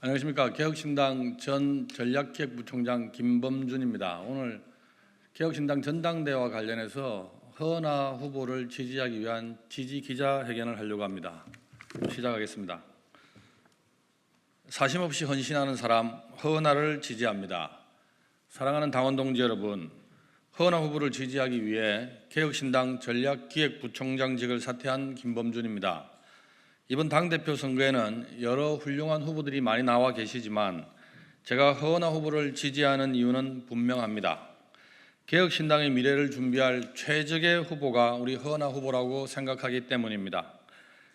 안녕하십니까. 개혁신당 전 전략기획부총장 김범준입니다. 오늘 개혁신당 전당대회와 관련해서 허은하 후보를 지지하기 위한 지지 기자회견을 하려고 합니다. 시작하겠습니다. 사심없이 헌신하는 사람 허은하를 지지합니다. 사랑하는 당원 동지 여러분, 허은하 후보를 지지하기 위해 개혁신당 전략기획부총장직을 사퇴한 김범준입니다. 이번 당대표 선거에는 여러 훌륭한 후보들이 많이 나와 계시지만 제가 허은하 후보를 지지하는 이유는 분명합니다. 개혁신당의 미래를 준비할 최적의 후보가 우리 허은하 후보라고 생각하기 때문입니다.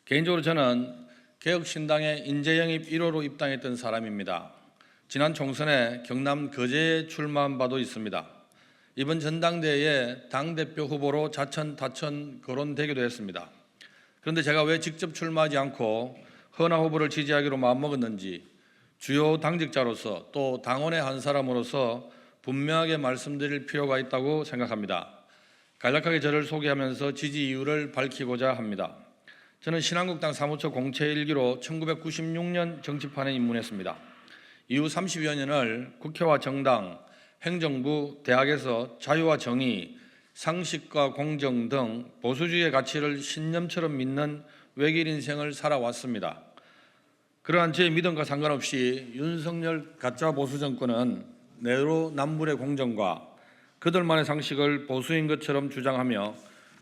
개인적으로 저는 개혁신당의 인재영입 1호로 입당했던 사람입니다. 지난 총선에 경남 거제에 출마한 바도 있습니다. 이번 전당대회에 당대표 후보로 자천, 타천 거론되기도 했습니다. 그런데 제가 왜 직접 출마하지 않고 허은하 후보를 지지하기로 마음먹었는지 주요 당직자로서 또 당원의 한 사람으로서 분명하게 말씀드릴 필요가 있다고 생각합니다. 간략하게 저를 소개하면서 지지 이유를 밝히고자 합니다. 저는 신한국당 사무처 공채 1기로 1996년 정치판에 입문했습니다. 이후 30여 년을 국회와 정당, 행정부, 대학에서 자유와 정의, 상식과 공정 등 보수주의의 가치를 신념처럼 믿는 외길 인생을 살아왔습니다. 그러한 제 믿음과 상관없이 윤석열 가짜 보수 정권은 내로남불의 공정과 그들만의 상식을 보수인 것처럼 주장하며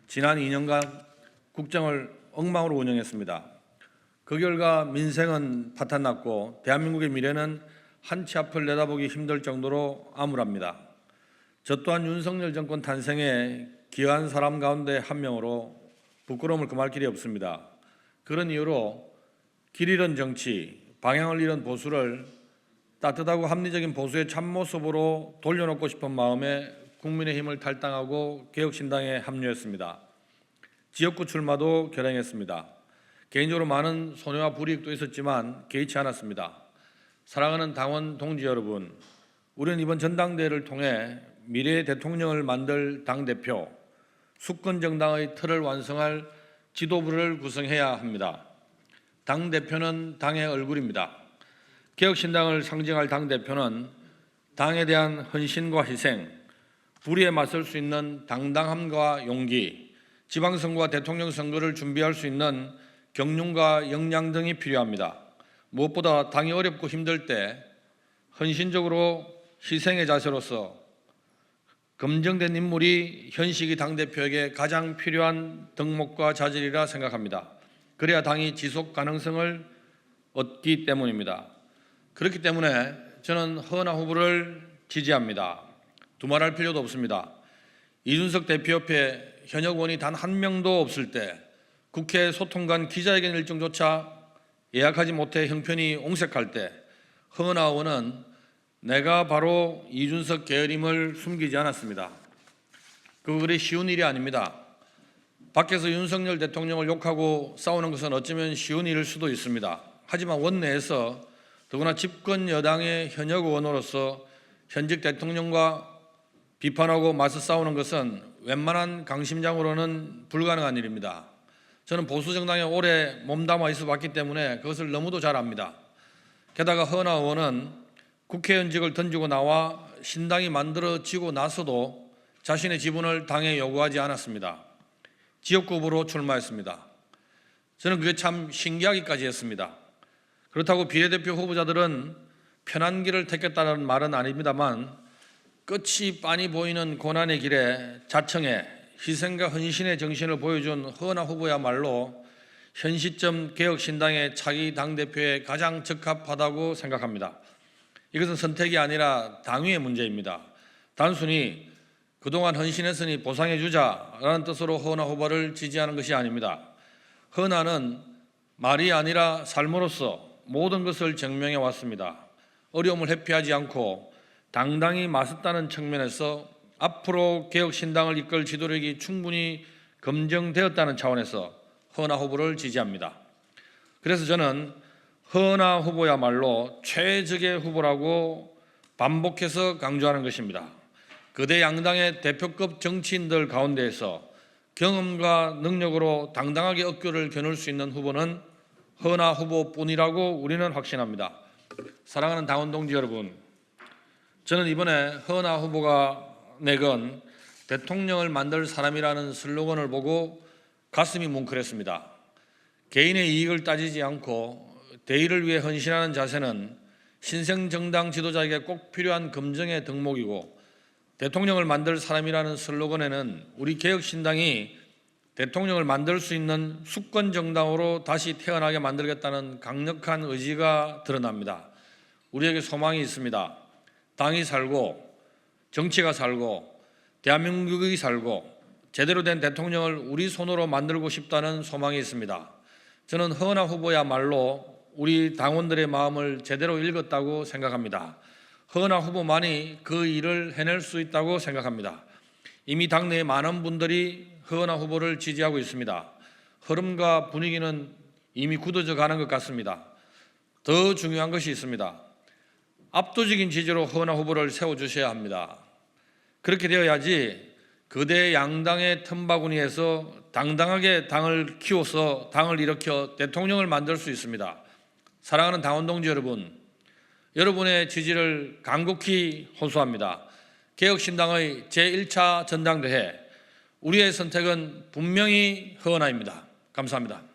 지난 2년간 국정을 엉망으로 운영했습니다. 그 결과 민생은 파탄났고 대한민국의 미래는 한 치 앞을 내다보기 힘들 정도로 암울합니다. 저 또한 윤석열 정권 탄생에 기여한 사람 가운데 한 명으로 부끄러움을 금할 길이 없습니다. 그런 이유로 길 잃은 정치, 방향을 잃은 보수를 따뜻하고 합리적인 보수의 참모습으로 돌려놓고 싶은 마음에 국민의힘을 탈당하고 개혁신당에 합류했습니다. 지역구 출마도 결행했습니다. 개인적으로 많은 손해와 불이익도 있었지만 개의치 않았습니다. 사랑하는 당원 동지 여러분, 우리는 이번 전당대회를 통해 미래의 대통령을 만들 당대표, 수권정당의 틀을 완성할 지도부를 구성해야 합니다. 당대표는 당의 얼굴입니다. 개혁신당을 상징할 당대표는 당에 대한 헌신과 희생, 불의에 맞설 수 있는 당당함과 용기, 지방선거와 대통령 선거를 준비할 수 있는 경륜과 역량 등이 필요합니다. 무엇보다 당이 어렵고 힘들 때 헌신적으로 희생의 자세로서 검증된 인물이 현직의 당대표에게 가장 필요한 덕목과 자질이라 생각합니다. 그래야 당이 지속 가능성을 얻기 때문입니다. 그렇기 때문에 저는 허은하 후보를 지지합니다. 두말할 필요도 없습니다. 이준석 대표 옆에 현역 의원이 단 한 명도 없을 때 국회 소통관 기자회견 일정조차 예약하지 못해 형편이 옹색할 때 허은하 의원은 내가 바로 이준석 계열임을 숨기지 않았습니다. 그리 쉬운 일이 아닙니다. 밖에서 윤석열 대통령을 욕하고 싸우는 것은 어쩌면 쉬운 일일 수도 있습니다. 하지만 원내에서 더구나 집권 여당의 현역 의원으로서 현직 대통령과 비판하고 맞서 싸우는 것은 웬만한 강심장으로는 불가능한 일입니다. 저는 보수정당에 오래 몸담아 있어 봤기 때문에 그것을 너무도 잘 압니다. 게다가 허은하 의원은 국회의원직을 던지고 나와 신당이 만들어지고 나서도 자신의 지분을 당에 요구하지 않았습니다. 지역구 후보로 출마했습니다. 저는 그게 참 신기하기까지 했습니다. 그렇다고 비례대표 후보자들은 편한 길을 택했다는 말은 아닙니다만 끝이 빤히 보이는 고난의 길에 자청해 희생과 헌신의 정신을 보여준 허은하 후보야말로 현 시점 개혁신당의 차기 당대표에 가장 적합하다고 생각합니다. 이것은 선택이 아니라 당위의 문제입니다. 단순히 그동안 헌신했으니 보상해 주자라는 뜻으로 허은하 후보를 지지하는 것이 아닙니다. 허은하는 말이 아니라 삶으로서 모든 것을 증명해 왔습니다. 어려움을 회피하지 않고 당당히 맞섰다는 측면에서 앞으로 개혁신당을 이끌 지도력이 충분히 검증되었다는 차원에서 허은하 후보를 지지합니다. 그래서 저는 허은하 후보야말로 최적의 후보라고 반복해서 강조하는 것입니다. 거대 양당의 대표급 정치인들 가운데에서 경험과 능력으로 당당하게 어깨를 겨눌 수 있는 후보는 허은하 후보뿐이라고 우리는 확신합니다. 사랑하는 당원 동지 여러분, 저는 이번에 허은하 후보가 내건 대통령을 만들 사람이라는 슬로건을 보고 가슴이 뭉클했습니다. 개인의 이익을 따지지 않고 대의를 위해 헌신하는 자세는 신생 정당 지도자에게 꼭 필요한 검증의 덕목이고, 대통령을 만들 사람이라는 슬로건에는 우리 개혁신당이 대통령을 만들 수 있는 수권 정당으로 다시 태어나게 만들겠다는 강력한 의지가 드러납니다. 우리에게 소망이 있습니다. 당이 살고 정치가 살고 대한민국이 살고 제대로 된 대통령을 우리 손으로 만들고 싶다는 소망이 있습니다. 저는 허은하 후보야말로 우리 당원들의 마음을 제대로 읽었다고 생각합니다. 허은하 후보만이 그 일을 해낼 수 있다고 생각합니다. 이미 당내에 많은 분들이 허은하 후보를 지지하고 있습니다. 흐름과 분위기는 이미 굳어져 가는 것 같습니다. 더 중요한 것이 있습니다. 압도적인 지지로 허은하 후보를 세워주셔야 합니다. 그렇게 되어야지 거대 양당의 틈바구니에서 당당하게 당을 키워서 당을 일으켜 대통령을 만들 수 있습니다. 사랑하는 당원 동지 여러분, 여러분의 지지를 간곡히 호소합니다. 개혁신당의 제1차 전당대회, 우리의 선택은 분명히 허은하입니다. 감사합니다.